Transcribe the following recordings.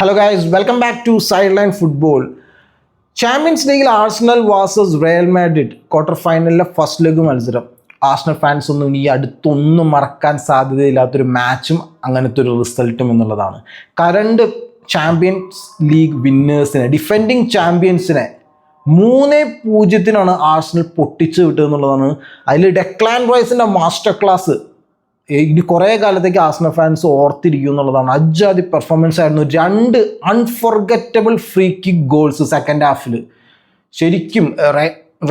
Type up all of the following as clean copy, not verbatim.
Hello guys, welcome back to Sideline Football. Champions ലീഗിൽ Arsenal versus Real Madrid quarter ഫൈനലിലെ first leg മത്സരം. Arsenal fans ഒന്നും ഇനി അടുത്തൊന്നും മറക്കാൻ സാധ്യതയില്ലാത്തൊരു മാച്ചും അങ്ങനത്തെ ഒരു റിസൾട്ടും എന്നുള്ളതാണ്. കറണ്ട് ചാമ്പ്യൻസ് ലീഗ് വിന്നേഴ്സിനെ, ഡിഫെൻഡിങ് ചാമ്പ്യൻസിനെ 3-0 ആഴ്സണൽ പൊട്ടിച്ചു വിട്ടതെന്നുള്ളതാണ്. അതിൽ ഡെക്ലാൻ റൈസിൻ്റെ മാസ്റ്റർ ക്ലാസ് ഇനി കുറേ കാലത്തേക്ക് ആഴ്സണൽ ഫാൻസ് ഓർത്തിരിക്കും എന്നുള്ളതാണ്. അജാതി പെർഫോമൻസ് ആയിരുന്നു. 2 unforgettable free kick goals second ഹാഫിൽ. ശരിക്കും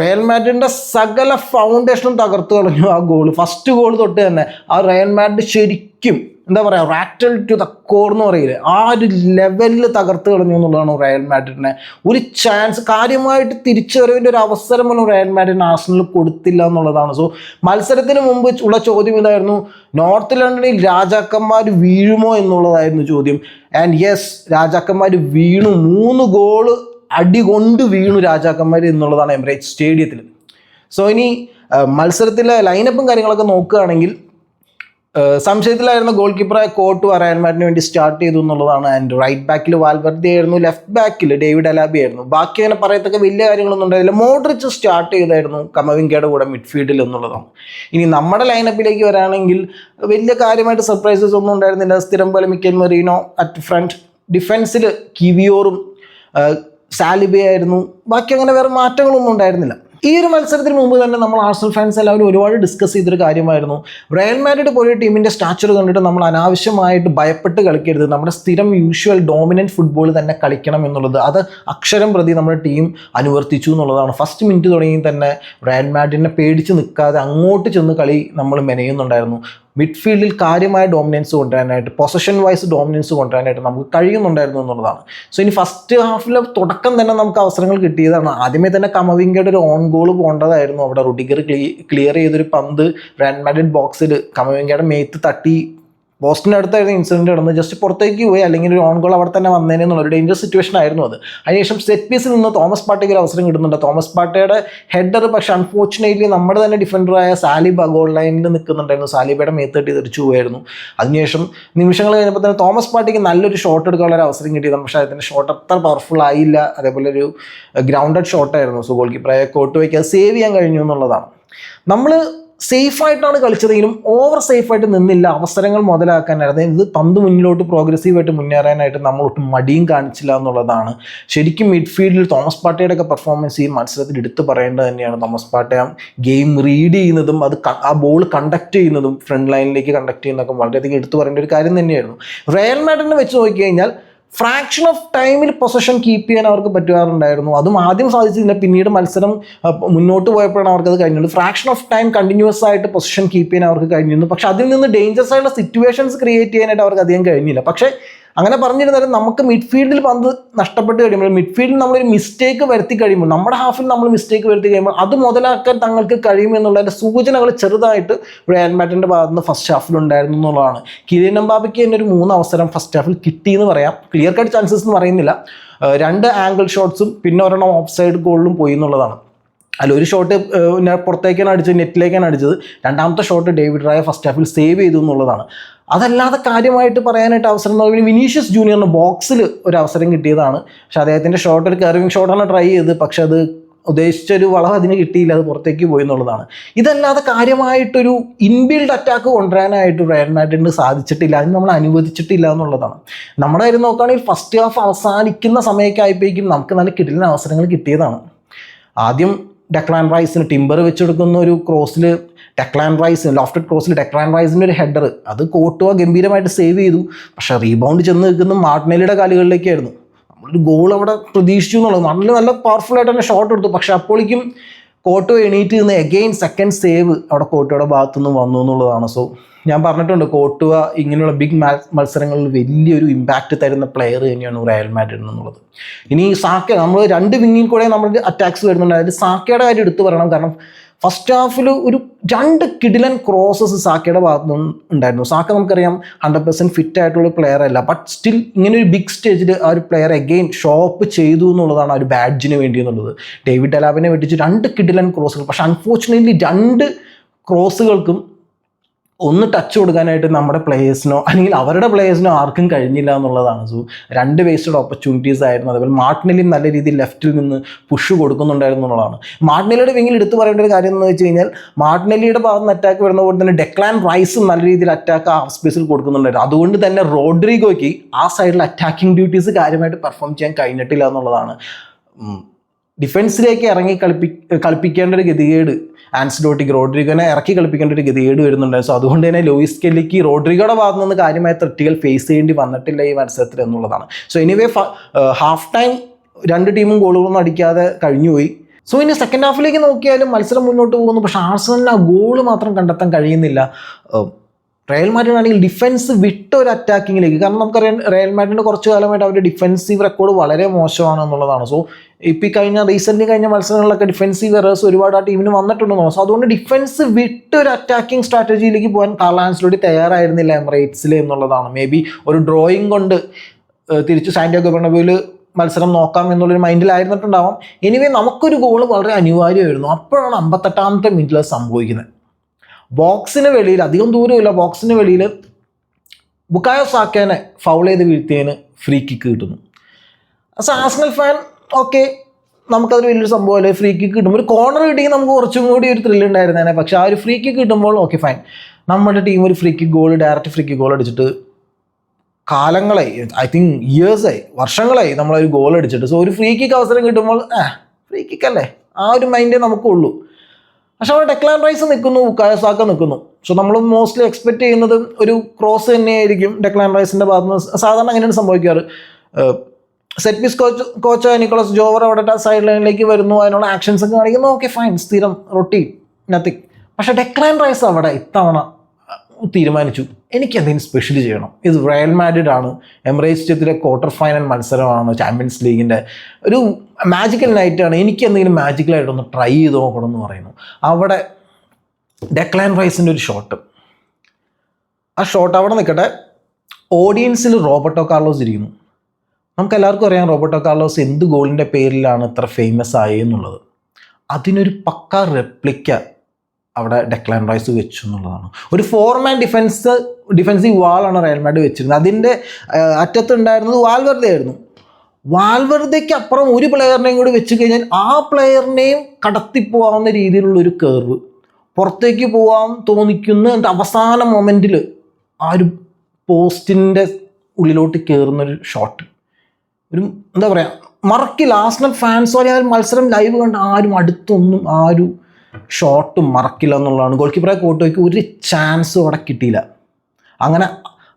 റയൽ മാഡ്രിഡിൻ്റെ സകല ഫൗണ്ടേഷനും തകർത്ത് കളഞ്ഞു ആ ഗോൾ. ഫസ്റ്റ് ഗോൾ തൊട്ട് തന്നെ ആ റയൽ മാഡ്രിഡ് ശരിക്കും എന്താ പറയുക, റാറ്റൽ ടു ദ കോർ എന്ന് പറയില്ലേ, ആ ഒരു ലെവലിൽ തകർത്ത് കളഞ്ഞു എന്നുള്ളതാണ് റയൽ മാഡ്രിഡിനെ. ഒരു ചാൻസ്, കാര്യമായിട്ട് തിരിച്ചു വരവിൻ്റെ ഒരു അവസരം പോലും റയൽ മാഡ്രിഡിന് ആഴ്സണൽ കൊടുത്തില്ല എന്നുള്ളതാണ്. സോ മത്സരത്തിന് മുമ്പ് ഉള്ള ചോദ്യം ഇതായിരുന്നു, നോർത്ത് ലണ്ടനിൽ രാജാക്കന്മാർ വീഴുമോ എന്നുള്ളതായിരുന്നു ചോദ്യം. ആൻഡ് യെസ്, രാജാക്കന്മാർ വീണു. 3 ഗോള് അടി കൊണ്ട് വീണു രാജാക്കന്മാർ എന്നുള്ളതാണ് എമിറേറ്റ്സ് സ്റ്റേഡിയത്തിൽ. സോ ഇനി മത്സരത്തിലെ ലൈനപ്പും കാര്യങ്ങളൊക്കെ നോക്കുകയാണെങ്കിൽ സംശയത്തിലായിരുന്ന ഗോൾ കീപ്പറായ കോർട്ടു റയൽ മാഡ്രിഡിന് വേണ്ടി സ്റ്റാർട്ട് ചെയ്തു എന്നുള്ളതാണ്. ആൻഡ് റൈറ്റ് ബാക്കിൽ വാൽവർദി ആയിരുന്നു, ലെഫ്റ്റ് ബാക്കിൽ ഡേവിഡ് അലാബി ആയിരുന്നു. ബാക്കി അങ്ങനെ പറയത്തക്ക വലിയ കാര്യങ്ങളൊന്നും ഉണ്ടായില്ല. മോഡ്രിച്ച് സ്റ്റാർട്ട് ചെയ്തായിരുന്നു കമവിങ്കയുടെ കൂടെ മിഡ്ഫീൽഡിൽ എന്നുള്ളതാണ്. ഇനി നമ്മുടെ ലൈനപ്പിലേക്ക് വരാണെങ്കിൽ വലിയ കാര്യമായിട്ട് സർപ്രൈസസ് ഒന്നും ഉണ്ടായിരുന്നില്ല. സ്ഥിരം പോലെ മിക്കൽ മെറീനോ അറ്റ് ഫ്രണ്ട്, ഡിഫൻസിൽ കിവിയോറും സാലിബയായിരുന്നു. ബാക്കി അങ്ങനെ വേറെ മാറ്റങ്ങളൊന്നും ഉണ്ടായിരുന്നില്ല. ഈ ഒരു മത്സരത്തിന് മുമ്പ് തന്നെ നമ്മൾ ആഴ്സണൽ ഫാൻസ് എല്ലാവരും ഒരുപാട് ഡിസ്കസ് ചെയ്തൊരു കാര്യമായിരുന്നു, റയൽ മാഡ്രിഡ് പോലെ ടീമിൻ്റെ സ്റ്റാച്ചർ കണ്ടിട്ട് നമ്മൾ അനാവശ്യമായിട്ട് ഭയപ്പെട്ട് കളിക്കരുത്, നമ്മുടെ സ്ഥിരം യൂഷ്വൽ ഡോമിനൻറ്റ് ഫുട്ബോൾ തന്നെ കളിക്കണം എന്നുള്ളത്. അത് അക്ഷരം പ്രതി നമ്മുടെ ടീം അനുവർത്തിച്ചു എന്നുള്ളതാണ്. ഫസ്റ്റ് മിനിറ്റ് തുടങ്ങി തന്നെ റയൽ മാഡ്രിഡിനെ പേടിച്ച് നിൽക്കാതെ അങ്ങോട്ട് ചെന്ന് കളി നമ്മൾ മെനയുന്നുണ്ടായിരുന്നു. മിഡ്ഫീൽഡിൽ കാര്യമായ ഡോമിനൻസ് കൊണ്ടുവരാനായിട്ട്, പൊസഷൻ വൈസ് ഡോമിനൻസ് കൊണ്ടുവരാനായിട്ട് നമുക്ക് കഴിയുന്നുണ്ടായിരുന്നു എന്നുള്ളതാണ്. സോ ഇനി ഫസ്റ്റ് ഹാഫിലെ തുടക്കം തന്നെ നമുക്ക് അവസരങ്ങൾ കിട്ടിയതാണ്. ആദ്യമേ തന്നെ കമവിങ്കയുടെ ഒരു ഓൺ ഗോൾ പോകേണ്ടതായിരുന്നു. അവിടെ റുഡിഗർ ക്ലിയർ ചെയ്തൊരു പന്ത് റയൽ മാഡ്രിഡ് ബോക്സിൽ കമവിങ്കയുടെ മേത്ത് തട്ടി ബോസ്റ്റിൻ്റെ അടുത്തായിരുന്നു ഇൻസിഡൻറ്റ് നടന്നത്. ജസ്റ്റ് പുറത്തേക്ക് പോയി, അല്ലെങ്കിൽ ഒരു ഓൺ ഗോൾ അവിടെ തന്നെ വന്നേനെ എന്നുള്ള ഒരു ഡേഞ്ചർ സിറ്റുവേഷൻ ആയിരുന്നു അത്. അതിനുശേഷം സെറ്റ് പീസിൽ നിന്ന് തോമസ് പാർട്ടിക്ക് ഒരു അവസരം കിട്ടുന്നുണ്ട്. തോമസ് പാർട്ടിയുടെ ഹെഡർ പക്ഷേ അൺഫോർച്ചുനേറ്റ്ലി നമ്മുടെ തന്നെ ഡിഫൻഡറായ സാലിബ ഗോൾ ലൈനിൽ നിൽക്കുന്നുണ്ടായിരുന്നു. സാലിബയുടെ മേത്ത് തട്ടി തെറിച്ചു പോയായിരുന്നു. അതിനുശേഷം നിമിഷങ്ങൾ കഴിഞ്ഞപ്പോൾ തന്നെ തോമസ് പാർട്ടിക്ക് നല്ലൊരു ഷോട്ട് എടുക്കാനുള്ള ഒരു അവസരം കിട്ടിയതാണ്. പക്ഷേ അതിൻ്റെ ഷോട്ട് അത്ര പവർഫുൾ ആയില്ല. അതേപോലെ ഒരു ഗ്രൗണ്ടഡ് ഷോട്ടായിരുന്നു. സോ ഗോൾ കീപ്പറായ കോട്ടുവയ്ക്ക് അത് സേവ് ചെയ്യാൻ കഴിഞ്ഞു എന്നുള്ളതാണ്. നമ്മൾ സേഫായിട്ടാണ് കളിച്ചതെങ്കിലും ഓവർ സേഫായിട്ട് നിന്നില്ല. അവസരങ്ങൾ മുതലാക്കാനായിരുന്നു. ഇത് പന്ത് മുന്നിലോട്ട് പ്രോഗ്രസീവായിട്ട് മുന്നേറാനായിട്ട് നമ്മൾ ഒട്ടും മടിയും കാണിച്ചില്ല എന്നുള്ളതാണ്. ശരിക്കും മിഡ്ഫീൽഡിൽ തോമസ് പാർട്ടിയുടെ ഒക്കെ പെർഫോമൻസ് ഈ മത്സരത്തിൽ എടുത്ത് പറയേണ്ടത് തന്നെയാണ്. തോമസ് പാർട്ടി ഗെയിം റീഡ് ചെയ്യുന്നതും അത് ആ ബോൾ കണ്ടക്ട് ചെയ്യുന്നതും ഫ്രണ്ട് ലൈനിലേക്ക് കണ്ടക്ട് ചെയ്യുന്നതൊക്കെ വളരെയധികം എടുത്തു പറയേണ്ട ഒരു കാര്യം തന്നെയായിരുന്നു. റയൽ മാഡ്രിഡിനെ വെച്ച് നോക്കിക്കഴിഞ്ഞാൽ ഫ്രാക്ഷൻ ഓഫ് ടൈമിൽ പൊസിഷൻ കീപ്പ് ചെയ്യാൻ അവർക്ക് പറ്റുമാറുണ്ടായിരുന്നു. അതും ആദ്യം സാധിച്ചില്ല, പിന്നീട് മത്സരം മുന്നോട്ട് പോയപ്പോഴാണ് അവർക്കത് കഴിഞ്ഞത്. ഫ്രാക്ഷൻ ഓഫ് ടൈം കണ്ടിന്യൂസ് ആയിട്ട് പൊസിഷൻ കീപ്പ് ചെയ്യാൻ അവർക്ക് കഴിഞ്ഞിരുന്നു. പക്ഷെ അതിൽ നിന്ന് ഡേഞ്ചറസ് ആയിട്ടുള്ള സിറ്റുവേഷൻസ് ക്രിയേറ്റ് ചെയ്യാനായിട്ട് അവർക്ക് അധികം കഴിഞ്ഞില്ല. പക്ഷേ അങ്ങനെ പറഞ്ഞിരുന്നാലും നമുക്ക് മിഡ്ഫീൽഡിൽ പന്ത് നഷ്ടപ്പെട്ട് കഴിയുമ്പോൾ, മിഡ്ഫീൽഡിൽ നമ്മളൊരു മിസ്റ്റേക്ക് വരുത്തി കഴിയുമ്പോൾ, നമ്മുടെ ഹാഫിൽ നമ്മൾ മിസ്റ്റേക്ക് വരുത്തി കഴിയുമ്പോൾ അത് മുതലാക്കാൻ തങ്ങൾക്ക് കഴിയുമെന്നുള്ളതിൻ്റെ സൂചനകൾ ചെറുതായിട്ട് റയൽ മാഡ്രിഡിൻ്റെ ഭാഗത്ത് നിന്ന് ഫസ്റ്റ് ഹാഫിൽ ഉണ്ടായിരുന്നു എന്നുള്ളതാണ്. കിലിയൻ എംബാപ്പയ്ക്ക് തന്നെ ഒരു 3 അവസരം ഫസ്റ്റ് ഹാഫിൽ കിട്ടിയെന്ന് പറയാം. ക്ലിയർ കട്ട് ചാൻസസ് എന്ന് പറയുന്നില്ല. 2 ആംഗിൾ ഷോട്ട്സും പിന്നെ ഒരെണ്ണം ഓഫ് സൈഡ് ഗോളിലും പോയി എന്നുള്ളതാണ്. അല്ല, ഒരു ഷോട്ട് പുറത്തേക്കാണ് അടിച്ചത്, നെറ്റിലേക്കാണ് അടിച്ചത്. രണ്ടാമത്തെ ഷോട്ട് ഡേവിഡ് റായ ഫസ്റ്റ് ഹാഫിൽ സേവ് ചെയ്തു എന്നുള്ളതാണ്. അതല്ലാതെ കാര്യമായിട്ട് പറയാനായിട്ട് അവസരം എന്ന് പറയുമ്പോൾ വിനീഷ്യസ് ജൂനിയറിന് ബോക്സിൽ ഒരു അവസരം കിട്ടിയതാണ്. പക്ഷെ അദ്ദേഹത്തിൻ്റെ ഷോട്ട് ഒരു കർവിങ് ഷോട്ടാണ് ട്രൈ ചെയ്തത്. പക്ഷെ അത് ഉദ്ദേശിച്ചൊരു വളം അതിന് കിട്ടിയില്ല, അത് പുറത്തേക്ക് പോയി എന്നുള്ളതാണ്. ഇതല്ലാതെ കാര്യമായിട്ടൊരു ഇൻബിൽഡ് അറ്റാക്ക് കൊണ്ടുവരാനായിട്ട് റയൽ മാഡ്രിഡിന് സാധിച്ചിട്ടില്ല, അതിന് നമ്മൾ അനുവദിച്ചിട്ടില്ല എന്നുള്ളതാണ്. നമ്മുടെ കാര്യം നോക്കുകയാണെങ്കിൽ ഫസ്റ്റ് ഹാഫ് അവസാനിക്കുന്ന സമയമൊക്കെ ആയപ്പോഴേക്കും നമുക്ക് നല്ല കിടിലൻ അവസരങ്ങൾ കിട്ടിയതാണ്. ആദ്യം ഡെക്ലാൻ റൈസിന് ടിംബർ വെച്ചെടുക്കുന്ന ഒരു ക്രോസിൽ ഡെക്ലാൻ റൈസ്, ലോഫ്റ്റഡ് ക്രോസിൽ ഡെക്ലാൻ റൈസിൻ്റെ ഒരു ഹെഡർ, അത് കോട്ടുവ ഗംഭീരമായിട്ട് സേവ് ചെയ്തു. പക്ഷേ റീബൗണ്ട് ചെന്ന് നിൽക്കുന്ന മാർട്ടിനെല്ലിയുടെ കാലുകളിലേക്കായിരുന്നു. നമ്മളൊരു ഗോൾ അവിടെ പ്രതീക്ഷിച്ചു എന്നുള്ളത്. നല്ല പവർഫുൾ ആയിട്ട് തന്നെ ഷോട്ട് എടുത്തു. പക്ഷേ അപ്പോഴേക്കും കോട്ടോ എണീറ്റ് നിന്ന് എഗെയിൻ സെക്കൻഡ് സേവ് അവിടെ കോട്ടോയുടെ ഭാഗത്തുനിന്ന് വന്നു എന്നുള്ളതാണ്. സോ ഞാൻ പറഞ്ഞിട്ടുണ്ട്, കോട്ടുവ ഇങ്ങനെയുള്ള ബിഗ് മത്സരങ്ങളിൽ വലിയൊരു ഇമ്പാക്റ്റ് തരുന്ന പ്ലെയർ തന്നെയാണ് റയൽ മാഡ്രിഡ് എന്നുള്ളത്. ഇനി സാക്ക, നമ്മൾ 2 വിങ്ങിൽ കൂടെ നമ്മൾ അറ്റാക്സ് വരുന്നുണ്ട്. അതായത് സാക്കയുടെ കാര്യം എടുത്തു പറയണം. കാരണം ഫസ്റ്റ് ഹാഫിൽ ഒരു 2 കിടിലൻ ക്രോസസ് സാക്കയുടെ ഭാഗത്തുനിന്ന് ഉണ്ടായിരുന്നു. സാക്ക നമുക്കറിയാം 100% ഫിറ്റ് ആയിട്ടുള്ള പ്ലെയർ അല്ല. ബട്ട് സ്റ്റിൽ ഇങ്ങനെ ഒരു ബിഗ് സ്റ്റേജിൽ ആ ഒരു പ്ലെയർ അഗെയിൻ ഷോപ്പ് ചെയ്തു എന്നുള്ളതാണ് ആ ഒരു ബാഡ്ജിന് വേണ്ടി എന്നുള്ളത്. ഡേവിഡ് അലാബിനെ വെട്ടിച്ച് 2 കിടിലൻ ക്രോസുകൾ. പക്ഷേ അൺഫോർച്ചുനേറ്റ്ലി 2 ക്രോസുകൾക്കും ഒന്ന് ടച്ച് കൊടുക്കാനായിട്ട് നമ്മുടെ പ്ലേയേഴ്സിനോ അല്ലെങ്കിൽ അവരുടെ പ്ലേയേഴ്സിനോ ആർക്കും കഴിഞ്ഞില്ല എന്നുള്ളതാണ്. സോ 2 വേസ്റ്റഡ് ഓപ്പർച്യൂണിറ്റീസ് ആയിരുന്നു. അതേപോലെ മാർട്ടിനെല്ലിയും നല്ല രീതിയിൽ ലെഫ്റ്റിൽ നിന്ന് പുഷ് കൊടുക്കുന്നുണ്ടായിരുന്നു എന്നുള്ളതാണ്. മാർട്ടിനെല്ലിയുടെ വിങ്ങിൽ എടുത്തു പറയേണ്ട ഒരു കാര്യം എന്ന് വെച്ച് കഴിഞ്ഞാൽ മാർട്ടിനെല്ലിയുടെ ഭാഗത്ത് നിന്ന് അറ്റാക്ക് വരുന്ന പോലെ തന്നെ ഡെക്ലാൻ റൈസും നല്ല രീതിയിൽ അറ്റാക്ക് ഹാഫ് സ്പേസിൽ കൊടുക്കുന്നുണ്ടായിരുന്നു. അതുകൊണ്ട് തന്നെ റോഡ്രിഗോയ്ക്ക് ആ സൈഡിൽ അറ്റാക്കിംഗ് ഡ്യൂട്ടീസ് കാര്യമായിട്ട് പെർഫോം ചെയ്യാൻ കഴിഞ്ഞിട്ടില്ല എന്നുള്ളതാണ്. ഡിഫൻസിലേക്ക് ഇറങ്ങി കളിപ്പിക്കേണ്ട ഒരു ഗതികേട് ആൻസിലോട്ടിക്ക് റോഡ്രിഗോനെ ഇറക്കി കളിപ്പിക്കേണ്ട ഒരു ഗതികേട് വരുന്നുണ്ടായിരുന്നു. സോ അതുകൊണ്ട് തന്നെ ലൂയിസ് കെല്ലിക്ക് റോഡ്രിഗോയുടെ ഭാഗത്ത് നിന്ന് കാര്യമായ ത്രെറ്റുകൾ ഫേസ് ചെയ്യേണ്ടി വന്നിട്ടില്ല ഈ മത്സരത്തിൽ എന്നുള്ളതാണ്. സോ എനിവേ ഹാഫ് ടൈം 2 ടീമും ഗോളുകളൊന്നും അടിക്കാതെ കഴിഞ്ഞുപോയി. സോ ഇനി സെക്കൻഡ് ഹാഫിലേക്ക് നോക്കിയാലും മത്സരം മുന്നോട്ട് പോകുന്നു. പക്ഷേ ആർസണലിന് ആ ഗോള് മാത്രം കണ്ടെത്താൻ കഴിയുന്നില്ല. റയൽ മാഡ്രിഡ് ആണെങ്കിൽ ഡിഫൻസ് വിട്ട ഒരു അറ്റാക്കിങ്ങിലേക്ക്, കാരണം നമുക്കറിയാം റയൽ മാഡ്രിഡിൻ്റെ കുറച്ച് കാലമായിട്ട് അവരുടെ ഡിഫൻസീവ് റെക്കോർഡ് വളരെ മോശമാണ് എന്നുള്ളതാണ്. സോ ഇപ്പോൾ റീസെൻ്റ് കഴിഞ്ഞ മത്സരങ്ങളിലൊക്കെ ഡിഫൻസീവ് എറേഴ്സ് ഒരുപാട് ആ ടീമിന് വന്നിട്ടുണ്ടെന്ന്. സോ അതുകൊണ്ട് ഡിഫൻസ് വിട്ട് ഒരു അറ്റാക്കിംഗ് സ്ട്രാറ്റജിയിലേക്ക് പോകാൻ കാർലോ ആൻസെലോട്ടി തയ്യാറായിരുന്നില്ല എമിറേറ്റ്സിൽ എന്നുള്ളതാണ്. മേ ബി ഒരു ഡ്രോയിങ് കൊണ്ട് തിരിച്ച് സാന്റിയാഗോ ബെർണബേയിൽ മത്സരം നോക്കാം എന്നുള്ളൊരു മൈൻഡിലായിരുന്നിട്ടുണ്ടാവാം. എനിവേ നമുക്കൊരു ഗോൾ വളരെ അനിവാര്യമായിരുന്നു. അപ്പോഴാണ് 58-ാമത്തെ മിനിറ്റിൽ സംഭവിക്കുന്നത്. ബോക്സിന് വെളിയിൽ, അധികം ദൂരമില്ല, ബോക്സിന് വെളിയിൽ ബുക്കായോ സാക്കേനെ ഫൗൾ ചെയ്ത് വീഴ്ത്തിയതിന് ഫ്രീ കിക്ക് കിട്ടുന്നു. ആർസണൽ ഫാൻ ഓക്കെ, നമുക്കതൊരു വലിയൊരു സംഭവമല്ലേ, ഫ്രീ കിക്ക് കിട്ടുമ്പോൾ ഒരു കോർണർ കിട്ടിയെങ്കിൽ നമുക്ക് കുറച്ചും കൂടി ഒരു ത്രില്ല് ഉണ്ടായിരുന്നേനെ. പക്ഷേ ആ ഒരു ഫ്രീ കിക്ക് കിട്ടുമ്പോൾ ഓക്കെ ഫൈൻ, നമ്മുടെ ടീം ഒരു free kick goal, direct free kick goal അടിച്ചിട്ട് കാലങ്ങളായി, ഐ തിങ്ക് ഇയേഴ്സായി, വർഷങ്ങളായി നമ്മളൊരു ഗോൾ അടിച്ചിട്ട്. സോ ഒരു ഫ്രീ കിക്ക് അവസരം കിട്ടുമ്പോൾ ഫ്രീ കിക്ക് അല്ലേ, ആ ഒരു മൈൻഡേ നമുക്കുള്ളൂ. പക്ഷെ അവിടെ ഡെക്ലാൻ റൈസ് നിൽക്കുന്നു, ബുക്കായോ സാക്ക നിൽക്കുന്നു. സോ നമ്മൾ മോസ്റ്റ്ലി എക്സ്പെക്ട് ചെയ്യുന്നത് ഒരു ക്രോസ് തന്നെയായിരിക്കും ഡെക്ലാൻ റൈസിൻ്റെ ഭാഗത്ത് നിന്ന്. സാധാരണ അങ്ങനെയാണ് സംഭവിക്കാറ്. Set piece coach Nicolas Jover അവിടെ സൈഡ് ലൈനിലേക്ക് വരുന്നു, അതിനുള്ള ആക്ഷൻസ് ഒക്കെ കാണിക്കുന്നു, ഓക്കെ ഫൈൻ, സ്ഥിരം റൊട്ടീൻ നത്തിങ്. പക്ഷെ ഡെക്ലാൻ റൈസ് അവിടെ ഇത്തവണ തീരുമാനിച്ചു, എനിക്ക് എന്തെങ്കിലും സ്പെഷ്യൽ ചെയ്യണം. ഇത് റയൽ മാഡ്രിഡ് ആണ്, എമിറേറ്റ്സ് സ്റ്റേഡിയത്തിലെ ക്വാർട്ടർ ഫൈനൽ മത്സരമാണ്, ചാമ്പ്യൻസ് ലീഗിൻ്റെ ഒരു മാജിക്കൽ നൈറ്റാണ്, എനിക്ക് എന്തെങ്കിലും മാജിക്കലായിട്ടൊന്ന് ട്രൈ ചെയ്ത് നോക്കണം എന്ന് പറയുന്നു. അവിടെ ഡെക്ലാൻ റൈസിൻ്റെ ഒരു ഷോട്ട്, ആ ഷോട്ട് അവിടെ നിൽക്കട്ടെ, ഓഡിയൻസിൽ റോബർട്ടോ കാർലോസ് ഇരിക്കുന്നു. നമുക്ക് എല്ലാവർക്കും അറിയാം റോബർട്ടോ കാർലോസ് എന്ത് ഗോളിൻ്റെ പേരിലാണ് ഇത്ര ഫേമസ് ആയി എന്നുള്ളത്. അതിനൊരു പക്ക റെപ്ലിക്ക അവിടെ ഡെക്ലാൻ റൈസ് വെച്ചു എന്നുള്ളതാണ്. ഒരു 4-man ഡിഫൻസീവ് വാളാണ് റയൽ മാഡ്രിഡ് വെച്ചിരുന്നത്. അതിൻ്റെ അറ്റത്തുണ്ടായിരുന്നത് വാൽവെർദെ ആയിരുന്നു. വാൽവെർദയ്ക്ക് അപ്പുറം ഒരു പ്ലെയറിനെയും കൂടി വെച്ച് കഴിഞ്ഞാൽ ആ പ്ലെയറിനെയും കടത്തിപ്പോവാവുന്ന രീതിയിലുള്ളൊരു കർവ്, പുറത്തേക്ക് പോകാൻ തോന്നിക്കുന്ന അവസാന മൊമെൻറ്റിൽ ആ ഒരു പോസ്റ്റിൻ്റെ ഉള്ളിലോട്ട് കയറുന്നൊരു ഷോട്ട്, ഒരു എന്താ പറയുക, മറക്കില്ല. ആർസണൽ ഫാൻസ് വരെ ആ മത്സരം ലൈവ് കണ്ട് ആരും അടുത്തൊന്നും ആ ഒരു ഷോട്ടും മറക്കില്ല എന്നുള്ളതാണ്. ഗോൾ കീപ്പറെ കോട്ടോയ്ക്ക് ഒരു ചാൻസും അവിടെ കിട്ടിയില്ല. അങ്ങനെ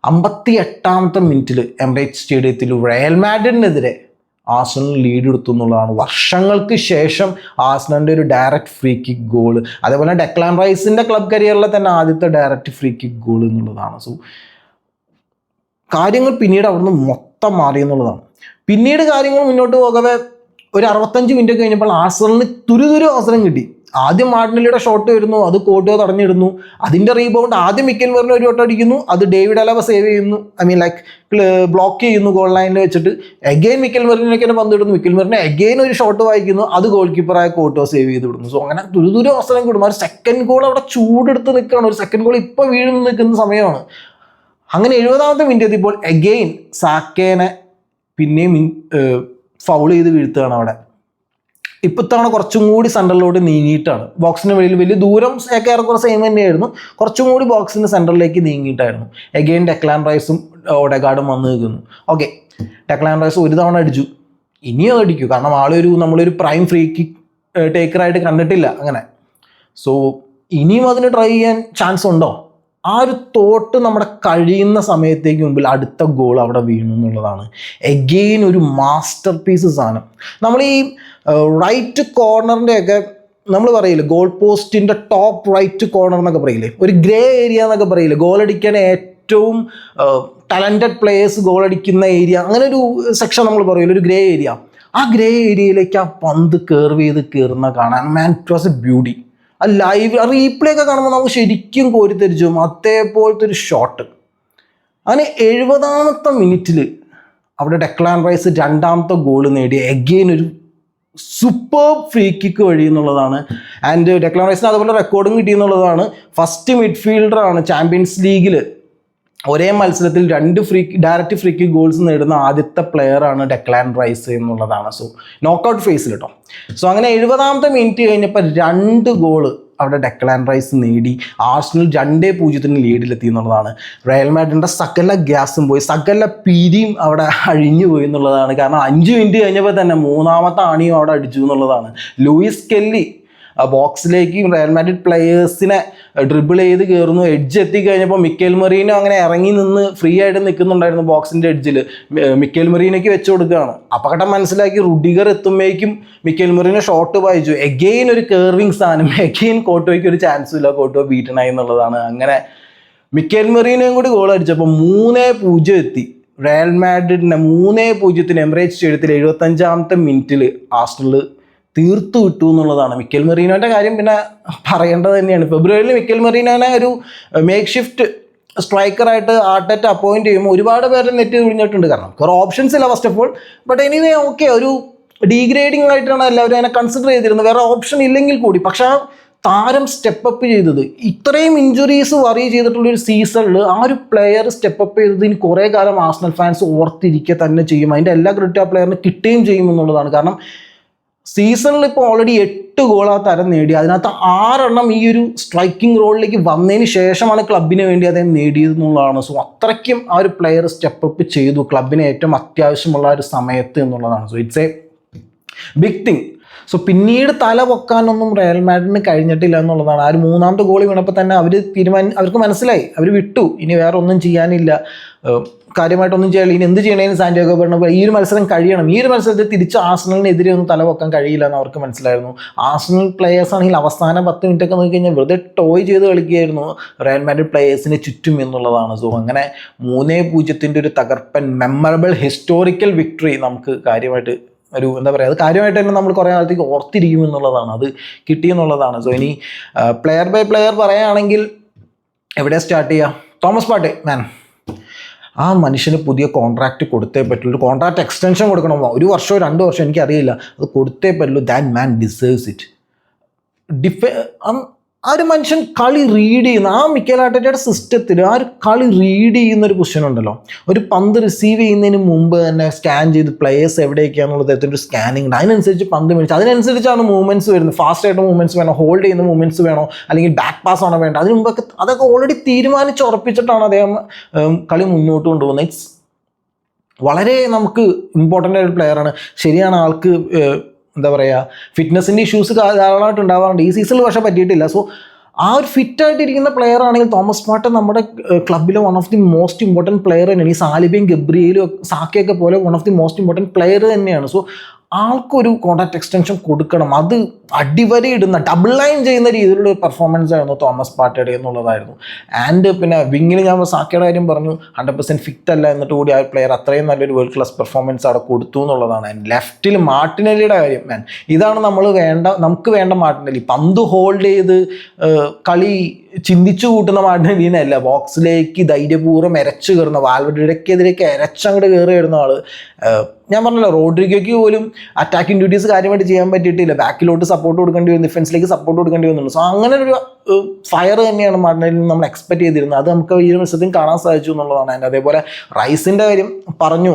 58-ാമത്തെ മിനിറ്റിൽ എമിറേറ്റ്സ് സ്റ്റേഡിയത്തിൽ റയൽ മാഡ്രിഡിനെതിരെ ആർസണൽ ലീഡ് എടുത്തു എന്നുള്ളതാണ്. വർഷങ്ങൾക്ക് ശേഷം ആർസണലിൻ്റെ ഒരു ഡയറക്റ്റ് ഫ്രീ കിക്ക് ഗോൾ, അതേപോലെ ഡെക്ലാൻ റൈസിൻ്റെ ക്ലബ് കരിയറിലെ തന്നെ ആദ്യത്തെ ഡയറക്റ്റ് ഫ്രീ കിക്ക് ഗോൾ എന്നുള്ളതാണ്. സോ കാര്യങ്ങൾ പിന്നീട് അവിടുന്ന് മൊത്തം മാറി എന്നുള്ളതാണ്. പിന്നീട് കാര്യങ്ങൾ മുന്നോട്ട് പോകവേ ഒരു 65 മിനിറ്റ് കഴിഞ്ഞപ്പോൾ ആർസണലിന് തുരു അവസരം കിട്ടി. ആദ്യം മാർട്ടിനെല്ലിയുടെ ഷോട്ട് വരുന്നു, അത് കോട്ടോ തടഞ്ഞിടുന്നു. അതിൻ്റെ റീബൗണ്ട് ആദ്യം മിക്കൽ മെറിനെ ഒരു വട്ടം അടിക്കുന്നു, അത് ഡേവിഡ് അലവ സേവ് ചെയ്യുന്നു, ബ്ലോക്ക് ചെയ്യുന്നു ഗോൾ ലൈനിൽ വെച്ചിട്ട്. എഗെയിൻ മിക്കൽ മെറിനൊക്കെ പന്തിടുന്നു, മിക്കൽ മെറിനെ എഗെയിൻ ഒരു ഷോട്ട് വായിക്കുന്നു, അത് ഗോൾ കീപ്പറായ കോട്ടോ സേവ് ചെയ്ത് വിടുന്നു. സോ അങ്ങനെ തുരു അവസരം കിട്ടും. ഒരു സെക്കൻഡ് ഗോൾ അവിടെ ചൂടെടുത്ത് നിൽക്കുകയാണ്, ഒരു സെക്കൻഡ് ഗോൾ ഇപ്പോൾ വീഴുന്നു നിൽക്കുന്ന സമയമാണ്. അങ്ങനെ 70-ാമത്തെ മിനിറ്റ് എത്തിയപ്പോൾ എഗെയിൻ സാക്കേനെ പിന്നെയും ഫൗൾ ചെയ്ത് വീഴ്ത്തുകയാണ് അവിടെ. ഇപ്പോഴത്താണ് കുറച്ചും കൂടി സെൻറ്ററിലോട്ട് നീങ്ങിയിട്ടാണ്, ബോക്സിന് വെളിയിൽ വലിയ ദൂരം ഏറെക്കുറെ സെയിം തന്നെയായിരുന്നു, കുറച്ചും കൂടി ബോക്സിൻ്റെ സെൻറ്ററിലേക്ക് നീങ്ങിയിട്ടായിരുന്നു. എഗെയിൻ ഡെക്ലാൻ റൈസും ഓഡെഗാർഡും വന്ന് നിൽക്കുന്നു. ഓക്കെ, ഡെക്ലാൻ റൈസ് ഒരു തവണ അടിച്ചു, ഇനിയും അത് അടിക്കൂ, കാരണം നമ്മളൊരു പ്രൈം ഫ്രീ കിക്ക് ടേക്കറായിട്ട് കണ്ടിട്ടില്ല അങ്ങനെ. സോ ഇനിയും അതിന് ട്രൈ ചെയ്യാൻ ചാൻസ് ഉണ്ടോ? ആ ഒരു തോട്ട് നമ്മുടെ കഴിയുന്ന സമയത്തേക്ക് മുമ്പിൽ അടുത്ത ഗോൾ അവിടെ വീണു എന്നുള്ളതാണ്. എഗെയിൻ ഒരു മാസ്റ്റർ പീസ് സാധനം. നമ്മൾ ഈ റൈറ്റ് കോർണറിൻ്റെയൊക്കെ നമ്മൾ പറയില്ലേ, ഗോൾ പോസ്റ്റിൻ്റെ ടോപ്പ് റൈറ്റ് കോർണർ എന്നൊക്കെ പറയില്ലേ, ഒരു ഗ്രേ ഏരിയ എന്നൊക്കെ പറയില്ലേ, ഗോളടിക്കാൻ ഏറ്റവും ടാലൻറ്റഡ് പ്ലേയേഴ്സ് ഗോളടിക്കുന്ന ഏരിയ, അങ്ങനെ ഒരു സെക്ഷൻ നമ്മൾ പറയില്ല, ഒരു ഗ്രേ ഏരിയ. ആ ഗ്രേ ഏരിയയിലേക്ക് ആ പന്ത് കയറുന്ന കാണാൻ ഇറ്റ് വാസ് എ ബ്യൂട്ടി. ആ ലൈവ് റീപ്ലേ ഒക്കെ കാണുമ്പോൾ നമുക്ക് ശരിക്കും കോരിത്തരിച്ചു അതേപോലത്തെ ഒരു ഷോട്ട്. അങ്ങനെ 70-ാമത്തെ മിനിറ്റിൽ അവിടെ ഡെക്ലാൻ റൈസ് 2-ാമത്തെ ഗോൾ നേടി. എഗെയിൻ ഒരു സൂപ്പർ ഫ്രീ കിക്ക് വഴി എന്നുള്ളതാണ്. ആൻഡ് ഡെക്ലാൻ റൈസിന് അതുപോലെ റെക്കോർഡും കിട്ടിയെന്നുള്ളതാണ്. ഫസ്റ്റ് മിഡ്ഫീൽഡറാണ് ചാമ്പ്യൻസ് ലീഗിൽ ഒരേ മത്സരത്തിൽ 2 ഡയറക്റ്റ് ഫ്രീ കിക്ക് ഗോൾസ് നേടുന്ന ആദ്യത്തെ പ്ലെയറാണ് ഡെക്ലാൻ റൈസ് എന്നുള്ളതാണ്. സോ നോക്കൗട്ട് ഫേസിൽ കേട്ടോ. സോ അങ്ങനെ 70ാമത്തെ മിനിറ്റ് കഴിഞ്ഞപ്പോൾ 2 ഗോള് അവിടെ ഡെക്ലാൻ റൈസ് നേടി ആർസണൽ 2-0 ലീഡിലെത്തി എന്നുള്ളതാണ്. റയൽ മാഡ്രിഡിൻ്റെ സകല ഗ്യാസും പോയി, സകല പിരിയും അവിടെ അഴിഞ്ഞു പോയി എന്നുള്ളതാണ്. കാരണം 5 മിനിറ്റ് കഴിഞ്ഞപ്പോൾ തന്നെ 3ാമത്തെ ആണിയും അവിടെ അടിച്ചു എന്നുള്ളതാണ്. ലൂയിസ് കെല്ലി ബോക്സിലേക്ക് റയൽ മാഡ്രിഡ് പ്ലെയേഴ്സിനെ ഡ്രിബിൾ ചെയ്ത് കയറുന്നു. എഡ്ജ് എത്തിക്കഴിഞ്ഞപ്പോൾ മിക്കേൽ മെറീനോ അങ്ങനെ ഇറങ്ങി നിന്ന് ഫ്രീ ആയിട്ട് നിൽക്കുന്നുണ്ടായിരുന്നു ബോക്സിൻ്റെ എഡ്ജിൽ. മിക്കേൽ മെറീനോയ്ക്ക് വെച്ച് കൊടുക്കുകയാണ്. അപ്പകട്ടം മനസ്സിലാക്കി റുഡിഗർ എത്തുമ്പോഴേക്കും മിക്കേൽ മെറീനോ ഷോട്ട് വായിച്ചു. എഗെയിൻ ഒരു കർവിങ് സാധനം, എഗെയിൻ കോട്ടോയ്ക്ക് ഒരു ചാൻസും ഇല്ല, കോട്ടോ ബീറ്റനായി എന്നുള്ളതാണ്. അങ്ങനെ മിക്കേൽ മെറീനോയും കൂടി ഗോൾ അടിച്ചപ്പോൾ 3-0 എത്തി. റയൽ മാഡ്രിഡിനെ 3-0 എമിറേറ്റ്സ് സ്റ്റേഡിയത്തിൽ 75ാമത്തെ മിനിറ്റിൽ ആർസണൽ തീർത്തു വിട്ടു എന്നുള്ളതാണ്. മിക്കേൽ മെറീനോൻ്റെ കാര്യം പിന്നെ പറയേണ്ടത് തന്നെയാണ്. ഫെബ്രുവരിയിൽ മിക്കേൽ മെറീനോനെ ഒരു മേക്ക് ഷിഫ്റ്റ് സ്ട്രൈക്കറായിട്ട് ആർട്ടറ്റ അപ്പോയിൻറ്റ് ചെയ്യുമ്പോൾ ഒരുപാട് പേരെ നെറ്റ് വിഴിഞ്ഞിട്ടുണ്ട്. കാരണം കുറേ ഓപ്ഷൻസ് ഇല്ല first of all. But anyway okay, ഒരു ഡീഗ്രേഡിങ് ആയിട്ടാണ് എല്ലാവരും അതിനെ കൺസിഡർ ചെയ്തിരുന്നത്, വേറെ ഓപ്ഷൻ ഇല്ലെങ്കിൽ കൂടി. പക്ഷേ താരം സ്റ്റെപ്പ് അപ്പ് ചെയ്തത്, ഇത്രയും ഇഞ്ചുറീസ് വറി ചെയ്തിട്ടുള്ളൊരു സീസണിൽ ആ ഒരു പ്ലെയർ സ്റ്റെപ്പ് അപ്പ് ചെയ്തതിന് കുറേ കാലം ആർസണൽ ഫാൻസ് ഓർത്തിരിക്കുക തന്നെ ചെയ്യും. അതിൻ്റെ എല്ലാ ക്രെഡിറ്റ് ആ പ്ലെയറിന് കിട്ടുകയും ചെയ്യും എന്നുള്ളതാണ്. കാരണം സീസണിൽ ഇപ്പോൾ ഓൾറെഡി 8 ഗോൾ ആ താരം നേടി. അതിനകത്ത് 6 ഈ ഒരു സ്ട്രൈക്കിംഗ് റോളിലേക്ക് വന്നതിന് ശേഷമാണ് ക്ലബിന് വേണ്ടി അദ്ദേഹം നേടിയതെന്നുള്ളതാണ്. സോ അത്രയ്ക്കും ആ ഒരു പ്ലെയർ സ്റ്റെപ്പ് അപ്പ് ചെയ്തു ക്ലബിന് ഏറ്റവും അത്യാവശ്യമുള്ള ഒരു സമയത്ത് എന്നുള്ളതാണ്. So it's a big thing. So പിന്നീട് തല പൊക്കാനൊന്നും റയൽ മാഡ്രിഡിന് കഴിഞ്ഞിട്ടില്ല എന്നുള്ളതാണ്. ആ ഒരു 3ാമത്തെ ഗോൾ വീണപ്പോൾ തന്നെ അവർക്ക് മനസ്സിലായി, അവർ വിട്ടു, ഇനി വേറെ ഒന്നും ചെയ്യാനില്ല, കാര്യമായിട്ടൊന്നും ചെയ്യാനില്ല, ഇനി എന്ത് ചെയ്യണേന്ന് സാന്റിയാഗോ ബെർണബേയിൽ ഈ ഒരു മത്സരം കഴിയണം, ഈ ഒരു മത്സരത്തിൽ തിരിച്ച് ആർസണലിനെതിരെ ഒന്നും തല പൊക്കാൻ കഴിയില്ല എന്ന് അവർക്ക് മനസ്സിലായിരുന്നു. ആർസണൽ പ്ലെയേഴ്സ് ആണെങ്കിൽ അവസാന 10 മിനിറ്റൊക്കെ നോക്കി കഴിഞ്ഞാൽ വെറുതെ ടോയ് ചെയ്ത് കളിക്കുകയായിരുന്നു റയൽ മാഡ്രിഡ് പ്ലെയേഴ്സിന് ചുറ്റും എന്നുള്ളതാണ്. സോ അങ്ങനെ 3-0 ഒരു തകർപ്പൻ മെമ്മറബിൾ ഹിസ്റ്റോറിക്കൽ വിക്ടറി നമുക്ക് കാര്യമായിട്ട് ഒരു എന്താ പറയുക, അത് കാര്യമായിട്ട് തന്നെ നമ്മൾ കുറേ കാലത്തേക്ക് ഓർത്തിരിക്കും എന്നുള്ളതാണ്, അത് കിട്ടിയെന്നുള്ളതാണ്. സോ ഇനി പ്ലെയർ ബൈ പ്ലെയർ പറയുകയാണെങ്കിൽ എവിടെ സ്റ്റാർട്ട് ചെയ്യാം? തോമസ് പാർട്ടി മാൻ, ആ മനുഷ്യന് പുതിയ കോൺട്രാക്റ്റ് കൊടുത്തേ പറ്റുള്ളൂ. കോൺട്രാക്റ്റ് എക്സ്റ്റൻഷൻ കൊടുക്കണമോ, 1 വർഷമോ 2 വർഷമോ എനിക്കറിയില്ല, അത് കൊടുത്തേ പറ്റുള്ളൂ. That man deserves it. ആ ഒരു മനുഷ്യൻ കളി റീഡ് ചെയ്യുന്ന, ആ മിക്കേൽ ആർട്ടറ്റയുടെ സിസ്റ്റത്തിൽ ആ ഒരു കളി റീഡ് ചെയ്യുന്ന ഒരു പൊസിഷൻ ഉണ്ടല്ലോ. ഒരു പന്ത് റിസീവ് ചെയ്യുന്നതിന് മുമ്പ് തന്നെ സ്കാൻ ചെയ്ത് പ്ലേയേഴ്സ് എവിടെയൊക്കെയാണെന്നുള്ള തരത്തിൻ്റെ ഒരു സ്കാനിങ് ഉണ്ട്. അതിനനുസരിച്ച് പന്ത് മേടിച്ച് അതിനനുസരിച്ചാണ് മൂവ്മെൻറ്റ്സ് വരുന്നത്. ഫാസ്റ്റ് ആയിട്ട് മൂവ്മെൻറ്റ്സ് വേണോ, ഹോൾഡ് ചെയ്യുന്ന മൂവ്മെൻറ്റ്സ് വേണോ, അല്ലെങ്കിൽ ബാക്ക് പാസ് ആണോ വേണ്ട, അതിന് മുമ്പൊക്കെ അതൊക്കെ ഓൾറെഡി തീരുമാനിച്ച് ഉറപ്പിച്ചിട്ടാണ് അദ്ദേഹം കളി മുന്നോട്ട് കൊണ്ടുപോകുന്നത്. ഇറ്റ്സ് വളരെ നമുക്ക് ഇമ്പോർട്ടൻ്റ് ആയ ഒരു പ്ലെയറാണ്. ശരിയാണ്, ആൾക്ക് എന്താ പറയുക, ഫിറ്റ്നസിൻ്റെ ഇഷ്യൂസ് ധാരാളമായിട്ട് ഉണ്ടാവാറുണ്ട്. ഈ സീസണിൽ പക്ഷേ പറ്റിയിട്ടില്ല. സോ ആ ഒരു ഫിറ്റായിട്ടിരിക്കുന്ന പ്ലെയർ ആണെങ്കിൽ തോമസ് പാർട്ടി നമ്മുടെ ക്ലബിലെ one of the most important player തന്നെയാണ്. ഈ സാലിബയും ഗബ്രിയേലും സാക്കയൊക്കെ പോലെ one of the most important player തന്നെയാണ്. സോ ആൾക്കൊരു കോൺട്രാക്ട് എക്സ്റ്റൻഷൻ കൊടുക്കണം. അത് അടിവരെ ഇടുന്ന, ഡബിൾ ലൈൻ ചെയ്യുന്ന രീതിയിലുള്ള ഒരു പെർഫോമൻസ് ആയിരുന്നു തോമസ് പാർട്ടിയുടെ എന്നുള്ളതായിരുന്നു. ആൻഡ് പിന്നെ വിങ്ങിൽ ഞാൻ സാക്കയുടെ കാര്യം പറഞ്ഞു, 100% ഫിറ്റ് അല്ല, എന്നിട്ട് കൂടി ആ പ്ലെയർ അത്രയും നല്ലൊരു വേൾഡ് ക്ലാസ് പെർഫോമൻസ് അവിടെ കൊടുത്തു എന്നുള്ളതാണ്. ആൻഡ് ലെഫ്റ്റിൽ മാർട്ടിനെല്ലിയുടെ കാര്യം മാൻ, ഇതാണ് നമുക്ക് വേണ്ട മാർട്ടിനെല്ലി. പന്ത് ഹോൾഡ് ചെയ്ത് കളി ചിന്തിച്ചു കൂട്ടുന്ന മാർട്ടിനെല്ലിനല്ല, ബോക്സിലേക്ക് ധൈര്യപൂർവ്വം എരച്ചു കയറുന്ന, വാൽവർഡയ്ക്കെതിരേക്ക് എരച്ചങ്ങോട്ട് കയറി വരുന്ന ആള്. ഞാൻ പറഞ്ഞല്ലോ, റോഡ്രിഗോയ്ക്ക് പോലും അറ്റാക്കിംഗ് ഡ്യൂട്ടീസ് കാര്യമായിട്ട് ചെയ്യാൻ പറ്റിയിട്ടില്ല. ബാക്കിലോട്ട് സപ്പോർട്ട് കൊടുക്കേണ്ടി വന്നു, ഡിഫൻസിലേക്ക് സപ്പോർട്ട് കൊടുക്കേണ്ടി വന്നുള്ളൂ. സോ അങ്ങനെ ഒരു ഫയർ തന്നെയാണ് മാർട്ടിനെല്ലിൽ നിന്ന് നമ്മൾ എക്സ്പെക്ട് ചെയ്തിരുന്നത്. അത് നമുക്ക് ഈ ഒരു മത്സരത്തിൽ കാണാൻ സാധിച്ചു എന്നുള്ളതാണ്. ആൻഡ് അതേപോലെ റൈസിൻ്റെ കാര്യം പറഞ്ഞു,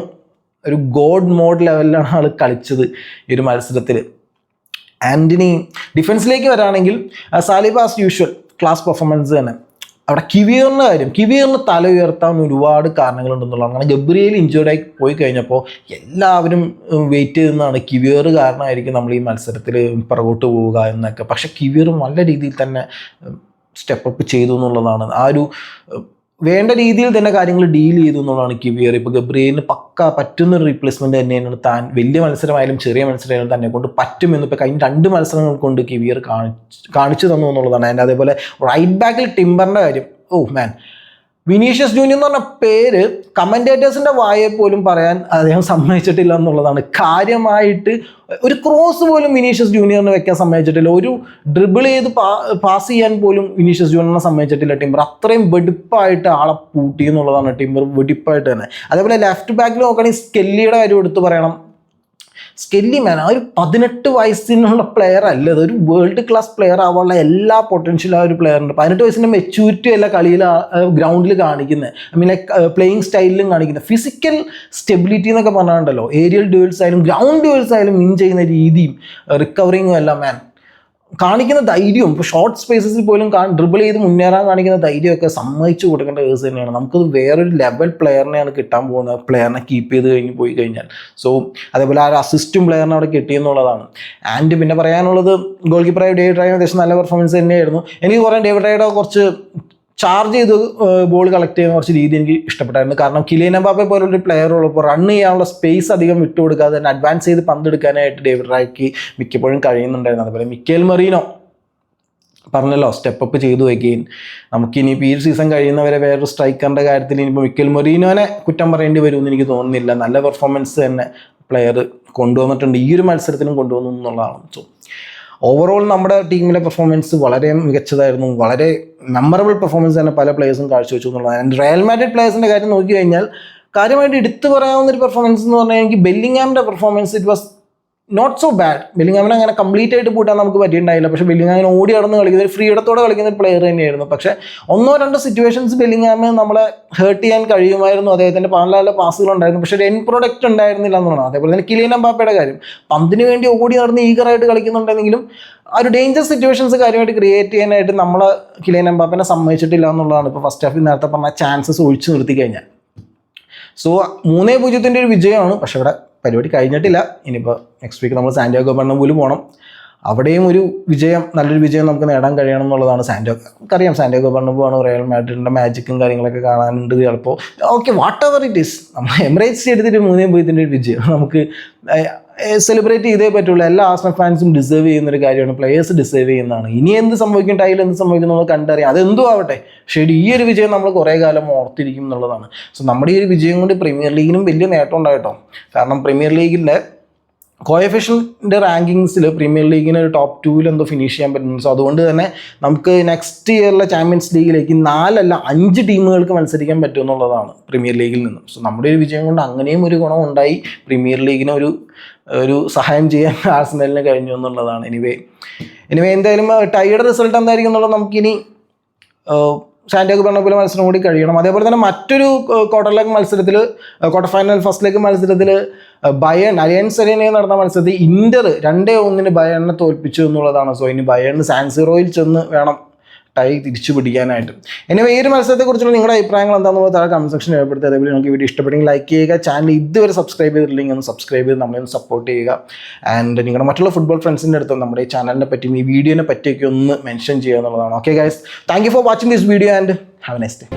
ഒരു ഗോഡ് മോഡ് ലെവലിലാണ് ആൾ കളിച്ചത് ഈ ഒരു മത്സരത്തിൽ. ആൻഡിനി ഡിഫൻസിലേക്ക് വരാണെങ്കിൽ സാലിബ ആസ് യൂഷ്വൽ ക്ലാസ് പെർഫോമൻസ് തന്നെ. അവിടെ കിവിയറിൻ്റെ കാര്യം, കിവിയറിന് തല ഉയർത്താൻ ഒരുപാട് കാരണങ്ങളുണ്ടെന്നുള്ളതാണ്. കാരണം ഗബ്രിയേൽ ഇഞ്ചുർഡായി പോയി കഴിഞ്ഞപ്പോൾ എല്ലാവരും വെയിറ്റ് ചെയ്യുന്നതാണ് കിവിയർ കാരണമായിരിക്കും നമ്മൾ ഈ മത്സരത്തിൽ പുറകോട്ട് പോവുക എന്നൊക്കെ. പക്ഷെ കിവിയർ നല്ല രീതിയിൽ തന്നെ സ്റ്റെപ്പ് അപ്പ് ചെയ്തു എന്നുള്ളതാണ്. ആ ഒരു വേണ്ട രീതിയിൽ തന്നെ കാര്യങ്ങൾ ഡീൽ ചെയ്തു എന്നുള്ളതാണ് കിവിയർ. ഇപ്പോൾ ഗബ്രിയേലിന് പക്ക പറ്റുന്നൊരു റീപ്ലേസ്മെൻറ്റ് തന്നെയാണ് താൻ. വലിയ മത്സരമായാലും ചെറിയ മത്സരമായാലും തന്നെ കൊണ്ട് പറ്റുമെന്ന് ഇപ്പോൾ കഴിഞ്ഞ 2 മത്സരങ്ങൾ കൊണ്ട് കിവിയർ കാണിച്ചു തന്നു എന്നുള്ളതാണ്. അതിൻ്റെ അതേപോലെ റൈറ്റ് ബാക്കിൽ ടിംബറിൻ്റെ കാര്യം, ഓ മാൻ, വിനീഷ്യസ് ജൂനിയർ എന്ന് പറഞ്ഞ പേര് കമൻറ്റേറ്റേഴ്സിൻ്റെ വായെ പോലും പറയാൻ അദ്ദേഹം സമ്മതിച്ചിട്ടില്ല എന്നുള്ളതാണ്. കാര്യമായിട്ട് ഒരു ക്രോസ് പോലും വിനീഷ്യസ് ജൂനിയറിന് വെക്കാൻ സമ്മതിച്ചിട്ടില്ല. ഒരു ഡ്രിബിൾ ചെയ്ത് പാസ് ചെയ്യാൻ പോലും വിനീഷ്യസ് ജൂനിയറിനെ സമ്മതിച്ചിട്ടില്ല ടിംബർ. അത്രയും വെടിപ്പായിട്ട് ആളെ പൂട്ടി എന്നുള്ളതാണ് ടിംബർ, വെടിപ്പായിട്ട് തന്നെ. അതേപോലെ ലെഫ്റ്റ് ബാക്കിൽ നോക്കുകയാണെങ്കിൽ സ്കെല്ലിയുടെ കാര്യം എടുത്ത് പറയണം. സ്കെല്ലി മാൻ ആ ഒരു 18 വയസ്സിനുള്ള പ്ലെയർ അല്ല, അതൊരു വേൾഡ് ക്ലാസ് പ്ലെയർ ആവാനുള്ള എല്ലാ പൊട്ടൻഷ്യലും ആ ഒരു പ്ലെയറുണ്ട്. 18 വയസ്സിൻ്റെ മെച്യൂരിറ്റി അല്ല കളിയിൽ ഗ്രൗണ്ടിൽ കാണിക്കുന്നത്, ഐ മീൻ ലൈക്ക് പ്ലേയിങ് സ്റ്റൈലിലും കാണിക്കുന്നത്. ഫിസിക്കൽ സ്റ്റെബിലിറ്റി എന്നൊക്കെ പറഞ്ഞിട്ടുണ്ടല്ലോ, ഏരിയൽ ഡ്യൂവൽസ് ആയാലും ഗ്രൗണ്ട് ഡ്യൂവൽസ് ആയാലും വിൻ ചെയ്യുന്ന രീതിയും റിക്കവറിങ്ങും എല്ലാം മാൻ കാണിക്കുന്ന ധൈര്യവും, ഇപ്പോൾ ഷോർട്ട് സ്പേസസിൽ പോലും ഡ്രിബിൾ ചെയ്ത് മുന്നേറാൻ കാണിക്കുന്ന ധൈര്യമൊക്കെ സമ്മതിച്ചു കൊടുക്കേണ്ട കേസ് തന്നെയാണ്. നമുക്കത് വേറൊരു ലെവൽ പ്ലെയറിനെയാണ് കിട്ടാൻ പോകുന്നത്, പ്ലെയറിനെ കീപ്പ് ചെയ്ത് കഴിഞ്ഞ് പോയി കഴിഞ്ഞാൽ. സോ അതേപോലെ ആ ഒരു അസിസ്റ്റും പ്ലെയറിനെ അവിടെ കിട്ടിയെന്നുള്ളതാണ്. ആൻഡ് പിന്നെ പറയാനുള്ളത്, ഗോൾ കീപ്പറായ ഡേവിഡ് റായ അത്യാവശ്യം നല്ല പെർഫോമൻസ് തന്നെയായിരുന്നു. എനിക്ക് കുറേ ഡേവിഡ് റായയുടെ കുറച്ച് ചാർജ് ചെയ്ത് ബോൾ കളക്ട് ചെയ്യുന്ന കുറച്ച് രീതി എനിക്ക് ഇഷ്ടപ്പെട്ടായിരുന്നു. കാരണം കിലിയൻ എംബാപ്പെ പോലുള്ളൊരു പ്ലെയർ ഉള്ളപ്പോൾ റൺ ചെയ്യാനുള്ള സ്പേസ് അധികം വിട്ടുകൊടുക്കാതെ തന്നെ അഡ്വാൻസ് ചെയ്ത് പന്തെടുക്കാനായിട്ട് ഡേവിഡ് റായ്ക്ക് മിക്കപ്പോഴും കഴിയുന്നുണ്ടായിരുന്നു. അതുപോലെ മിക്കേൽ മെറീനോ പറഞ്ഞല്ലോ, സ്റ്റെപ്പ് അപ്പ് ചെയ്തു വയ്ക്കുകയും നമുക്കിനിയിപ്പോൾ ഈ ഒരു സീസൺ കഴിയുന്നവരെ വേറൊരു സ്ട്രൈക്കറിൻ്റെ കാര്യത്തിൽ ഇനിയിപ്പോൾ മിക്കേൽ മെറീനോനെ കുറ്റം പറയേണ്ടി വരുമെന്ന് എനിക്ക് തോന്നുന്നില്ല. നല്ല പെർഫോമൻസ് തന്നെ പ്ലെയർ കൊണ്ടുവന്നിട്ടുണ്ട്, ഈ ഒരു മത്സരത്തിലും കൊണ്ടുവന്നു എന്നുള്ളതാണ്. സോ ഓവറോൾ നമ്മുടെ ടീമിലെ പെർഫോമൻസ് വളരെ മികച്ചതായിരുന്നു, വളരെ മെമ്മറബിൾ പെർഫോമൻസ് തന്നെ പല പ്ലേയേഴ്സും കാഴ്ചവെച്ചു എന്നുള്ളതാണ്. റയൽ മാഡ്രിഡ് പ്ലേയേഴ്സിൻ്റെ കാര്യം നോക്കി കഴിഞ്ഞാൽ കാര്യമായിട്ട് എടുത്തു പറയാവുന്ന ഒരു പെർഫോമൻസ് എന്ന് പറഞ്ഞാൽ എനിക്ക് ബെല്ലിംഗ്ഹാമിൻ്റെ performance it was not so bad. ബെല്ലിംഗ്ഹാമിനെ അങ്ങനെ കംപ്ലീറ്റ് ആയിട്ട് പൂട്ടാൻ നമുക്ക് പറ്റിയിട്ടുണ്ടായില്ല, പക്ഷേ ബെല്ലിംഗ്ഹാമിനെ ഓടി നടന്ന് കളിക്കുന്ന ഒരു ഫ്രീഡത്തോടെ കളിക്കുന്ന ഒരു പ്ലെയർ തന്നെയായിരുന്നു. പക്ഷേ 1-2 സിറ്റുവേഷൻസ് ബെല്ലിംഗ്ഹാമിന് നമ്മളെ ഹേർട്ട് ചെയ്യാൻ കഴിയുമായിരുന്നു, അദ്ദേഹത്തിൻ്റെ പല പാസുകളുണ്ടായിരുന്നു, പക്ഷേ ഒരു എൻ പ്രൊഡക്റ്റ് ഉണ്ടായിരുന്നില്ല എന്നുള്ളതാണ്. അതേപോലെ തന്നെ കിലിയൻ എംബാപ്പയുടെ കാര്യം, പന്തിന് വേണ്ടി ഓടി നടന്ന് ഈഗറായിട്ട് കളിക്കുന്നുണ്ടെങ്കിലും ആ ഒരു ഡേഞ്ചർ സിറ്റുവേഷൻസ് കാര്യമായിട്ട് ക്രിയേറ്റ് ചെയ്യാനായിട്ട് നമ്മളെ കിലിയൻ എംബാപ്പനെ സമ്മതിച്ചിട്ടില്ല എന്നുള്ളതാണ്. ഇപ്പോൾ ഫസ്റ്റ് ഹാഫിൽ നേരത്തെ പറഞ്ഞ ചാൻസസ് ഒഴിച്ചു നിർത്തി കഴിഞ്ഞാൽ. സോ 3-0 ഒരു വിജയമാണ്. പക്ഷേ ഇവിടെ പരിപാടി കഴിഞ്ഞിട്ടില്ല. ഇനിയിപ്പോൾ നെക്സ്റ്റ് വീക്ക് നമ്മൾ സാന്റിയാഗോ ബെർണബൂവിൽ പോകണം, അവിടെയും ഒരു വിജയം, നല്ലൊരു വിജയം നമുക്ക് നേടാൻ കഴിയണം എന്നുള്ളതാണ്. നമുക്കറിയാം സാന്റിയാഗോ ബെർണബൂ ആണ്, റയൽ മാഡ്രിഡിൻ്റെ മാജിക്കും കാര്യങ്ങളൊക്കെ കാണാനുണ്ട് ചിലപ്പോൾ. Okay, what ever it is, നമ്മൾ എമിറേറ്റ്സ് എടുത്തിട്ട് 3-0 ഒരു വിജയം നമുക്ക് സെലിബ്രേറ്റ് ചെയ്തേ പറ്റുള്ളൂ. എല്ലാ ആർസണൽ ഫാൻസും ഡിസേർവ് ചെയ്യുന്നൊരു കാര്യമാണ്, പ്ലേയേഴ്സ് ഡിസേർവ് ചെയ്യുന്നതാണ്. ഇനി എന്ത് സംഭവിക്കും, ടൈൽ എന്ത് സംഭവിക്കും നമ്മൾ കണ്ടറിയാം, അതെന്തും ആവട്ടെ. ശരി, ഈ ഒരു വിജയം നമ്മൾ കുറേ കാലം ഓർത്തിരിക്കും എന്നുള്ളതാണ്. സോ നമ്മുടെ ഈ ഒരു വിജയം കൊണ്ട് പ്രീമിയർ ലീഗിനും വലിയ നേട്ടം ഉണ്ടായിട്ടോ. കാരണം പ്രീമിയർ ലീഗിൻ്റെ കോഎഫിഷ്യൻ്റെ റാങ്കിങ്സിൽ പ്രീമിയർ ലീഗിന് ഒരു ടോപ്പ് 2 എന്തോ ഫിനിഷ് ചെയ്യാൻ പറ്റുന്നു. സോ അതുകൊണ്ട് തന്നെ നമുക്ക് നെക്സ്റ്റ് ഇയറിലെ ചാമ്പ്യൻസ് ലീഗിലേക്ക് 4 അല്ല 5 ടീമുകൾക്ക് മത്സരിക്കാൻ പറ്റും എന്നുള്ളതാണ് പ്രീമിയർ ലീഗിൽ നിന്നും. സോ നമ്മുടെ ഒരു വിജയം കൊണ്ട് അങ്ങനെയും ഒരു ഗുണം ഉണ്ടായി, പ്രീമിയർ ലീഗിന് ഒരു സഹായം ചെയ്യാൻ ആർസണലിന് കഴിഞ്ഞു എന്നുള്ളതാണ്. എനിവേ എന്തായാലും ടൈയുടെ റിസൾട്ട് എന്തായിരിക്കും എന്നുള്ളത് നമുക്കിനി സാന്റിയാഗോ ബെർണബൂവിലെ മത്സരം കൂടി കഴിയണം. അതേപോലെ തന്നെ മറ്റൊരു ക്വാർട്ടർ ഫൈനൽ ഫസ്റ്റ് ലെഗ് മത്സരത്തിൽ ബയേൺ അലിയൻസ് അരീനയിൽ നടന്ന മത്സരത്തിൽ ഇന്റർ 2-1 ബയേണിനെ തോൽപ്പിച്ചു എന്നുള്ളതാണ്. സോ ഇനി ബയേണിന് സാൻസിറോയിൽ ചെന്ന് വേണം ടൈ തിരിച്ചു പിടിക്കാനായിട്ട്. ഈ ഒരു മത്സരത്തെക്കുറിച്ചുള്ള നിങ്ങളുടെ അഭിപ്രായങ്ങൾ എന്താണെന്നുള്ളത് താഴെ കമന്റ് സെക്ഷനിൽ രേഖപ്പെടുത്തുക. അതേപോലെ നിങ്ങൾക്ക് വീഡിയോ ഇഷ്ടപ്പെട്ടെങ്കിൽ ലൈക്ക് ചെയ്യുക, ചാനൽ ഇതുവരെ സബ്സ്ക്രൈബ് ചെയ്തിട്ടില്ലെങ്കിൽ ഒന്ന് സബ്സ്ക്രൈബ് ചെയ്ത് നമ്മളെ ഒന്ന് സപ്പോർട്ട് ചെയ്യുക. ആൻഡ് നിങ്ങളുടെ മറ്റുള്ള ഫുട്ബോൾ ഫ്രണ്ട്സിൻ്റെ അടുത്ത് നമ്മുടെ ഈ ചാനലിനെ പറ്റിയും ഈ വീഡിയോനെ പറ്റിയൊക്കെ ഒന്ന് മെൻഷൻ ചെയ്യുക എന്നുള്ളതാണ്. Okay guys, thank you for watching this video and have A nice day.